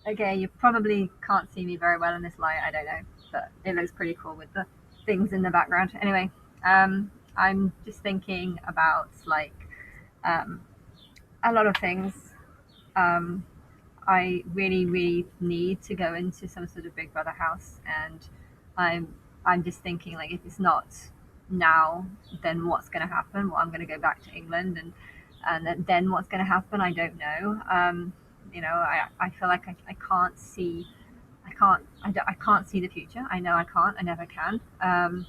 Okay, you probably can't see me very well in this light. I don't know, but it looks pretty cool with the things in the background. Anyway, I'm just thinking about like um, a lot of things. Um, I really, really need to go into some sort of Big Brother house, and I'm I'm just thinking like if it's not now, then what's going to happen? Well, I'm going to go back to England, and then what's going to happen? I don't know. I feel like I can't see. I can't see the future. I know I can't. I never can.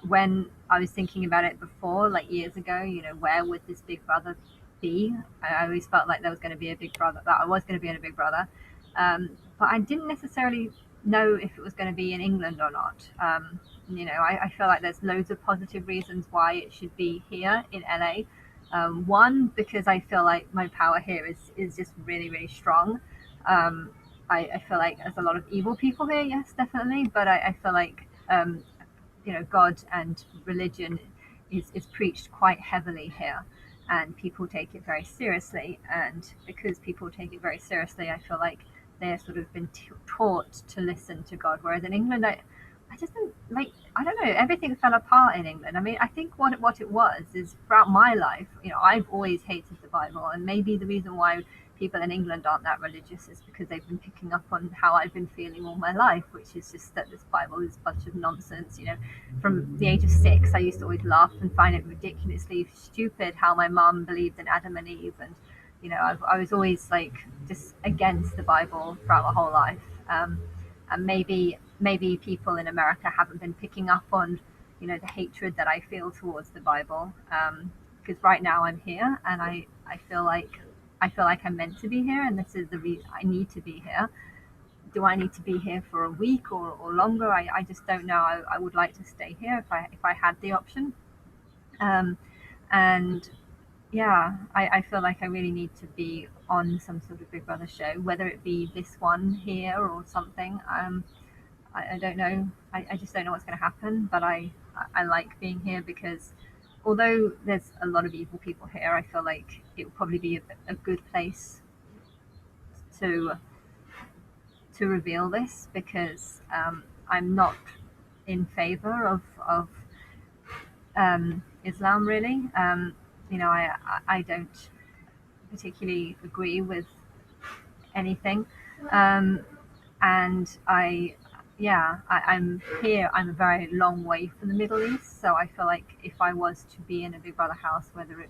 When I was thinking about it before, like years ago, where would this Big Brother be? I always felt like there was going to be a Big Brother, that I was going to be in a Big Brother. But I didn't necessarily know if it was going to be in England or not. I feel like there's loads of positive reasons why it should be here in LA. One, because I feel like my power here is just really, really strong. Um, I feel like there's a lot of evil people here, yes, definitely, but I feel like God and religion is preached quite heavily here, and people take it very seriously. And because people take it very seriously, I feel like they're sort of been taught to listen to God. Whereas in England, I just don't like. I don't know. Everything fell apart in England. I mean, I think what it was is throughout my life, I've always hated the Bible, and maybe the reason why people in England aren't that religious is because they've been picking up on how I've been feeling all my life, which is just that this Bible is a bunch of nonsense. From the age of 6, I used to always laugh and find it ridiculously stupid how my mum believed in Adam and Eve, and I was always like just against the Bible throughout my whole life. And maybe people in America haven't been picking up on the hatred that I feel towards the Bible. Because right now I'm here, and I feel like I'm meant to be here, and this is the reason I need to be here. Do I need to be here for a week or longer? I just don't know. I would like to stay here if I had the option. Um, and yeah, I feel like I really need to be on some sort of Big Brother show, whether it be this one here or something. I don't know. I just don't know what's going to happen, but I like being here because although there's a lot of evil people here, I feel like it will probably be a good place to to reveal this because I'm not in favor of Islam really. I don't particularly agree with anything, um, and I'm here. I'm a very long way from the Middle East, so I feel like if I was to be in a Big Brother house, whether it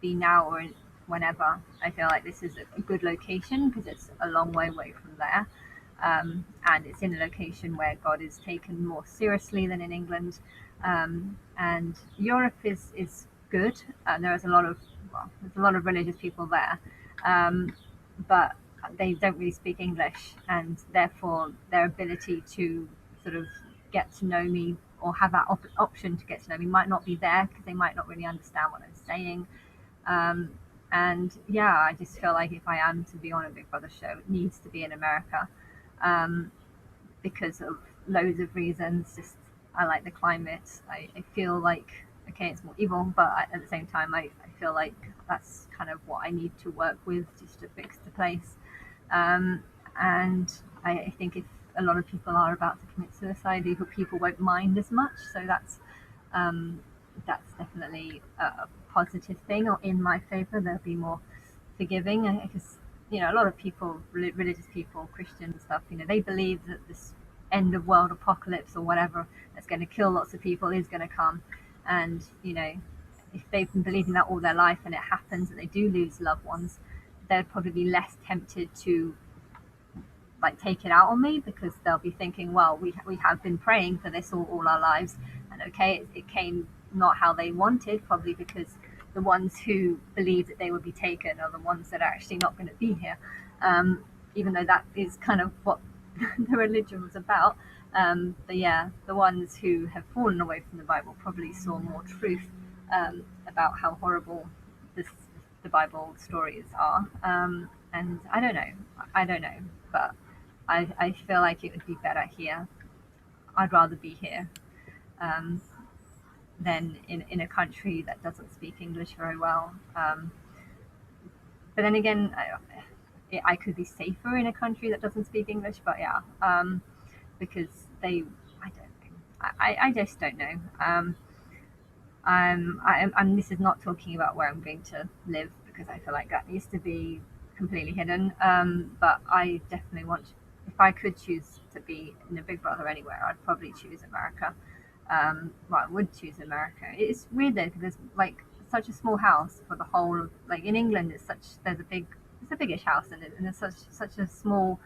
be now or whenever, I feel like this is a good location because it's a long way away from there. And it's in a location where God is taken more seriously than in England. And Europe is good. There's a lot of religious people there, but they don't really speak English, and therefore their ability to sort of get to know me or have that option to get to know me might not be there because they might not really understand what I'm saying. Um, and yeah, I just feel like if I am to be on a Big Brother show, it needs to be in America, um, because of loads of reasons. Just I like the climate. I feel like okay, it's more evil, but at the same time, I feel like that's kind of what I need to work with just to fix the place. Um, and I think if a lot of people are about to commit suicide, people won't mind as much. So um, that's definitely a positive thing, or in my favor. They'll be more forgiving because a lot of people, religious people, Christian stuff, they believe that this end of world apocalypse or whatever that's going to kill lots of people is going to come, and if they've been believing that all their life and it happens and they do lose loved ones, they'd probably be less tempted to like take it out on me because they'll be thinking, well, we have been praying for this all our lives, and okay, it came not how they wanted, probably because the ones who believe that they would be taken are the ones that are actually not going to be here, even though that is kind of what the religion was about. But yeah, the ones who have fallen away from the Bible probably saw more truth about how horrible this, the Bible stories are. And I don't know, but I feel like it would be better here. I'd rather be here um, than in a country that doesn't speak English very well. But then again, I could be safer in a country that doesn't speak English. But yeah, because I don't know. I just don't know. This is not talking about where I'm going to live because I feel like that needs to be completely hidden. But I definitely want, if I could choose to be in a Big Brother anywhere, I'd probably choose America. Well, I would choose America. It's weird though because there's like such a small house for the whole of, like in England, it's a biggish house and it's such a small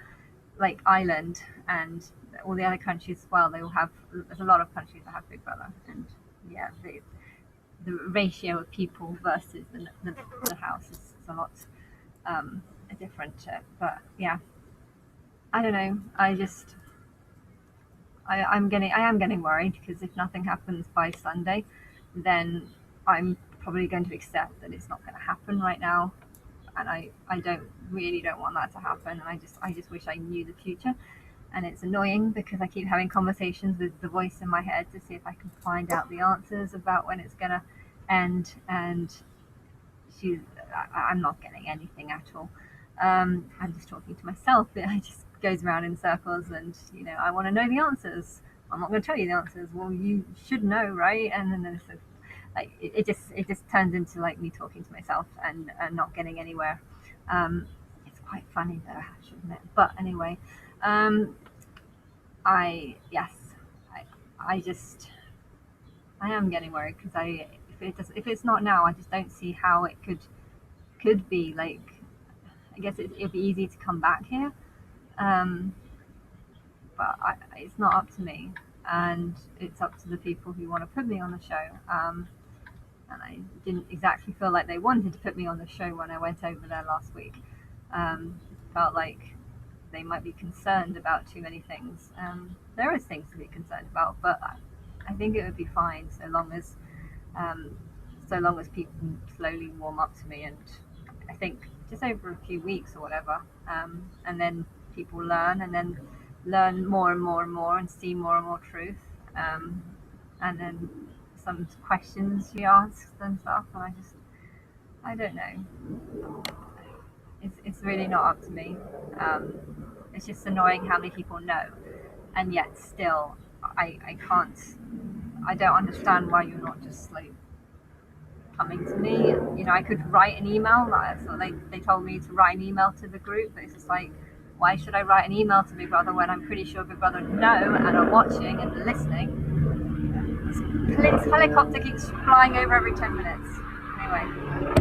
like island, and all the other countries as well. They will have, there's a lot of countries that have Big Brother, and yeah, the ratio of people versus the house is a lot different. But yeah, I don't know. I am getting worried because if nothing happens by Sunday, then I'm probably going to accept that it's not going to happen right now, and I don't want that to happen. And I just wish I knew the future. And it's annoying because I keep having conversations with the voice in my head to see if I can find out the answers about when it's gonna end. And I'm not getting anything at all. I'm just talking to myself. It just goes around in circles, and I want to know the answers. I'm not going to tell you the answers. Well, you should know, right? And then there's like it just turns into like me talking to myself and not getting anywhere. It's quite funny though, I should admit. But anyway, um, I yes, I I just I am getting worried because if it's not now, I just don't see how it could be like. I guess it'd be easy to come back here, um, but it's not up to me, and it's up to the people who want to put me on the show. And I didn't exactly feel like they wanted to put me on the show when I went over there last week. It felt like they might be concerned about too many things. There is things to be concerned about, but I think it would be fine um, so long as people slowly warm up to me. And I think just over a few weeks or whatever, and then people learn, and then learn more and more and more, and see more and more truth, and then some questions she asks and stuff, and I don't know. It's really not up to me. Um, it's just annoying how many people know, and yet still I can't. I don't understand why you're not just like coming to me. I could write an email. So they told me to write an email to the group, but it's just like, why should I write an email to Big Brother when I'm pretty sure Big Brother know and are watching and listening? This helicopter keeps flying over every 10 minutes. Anyway.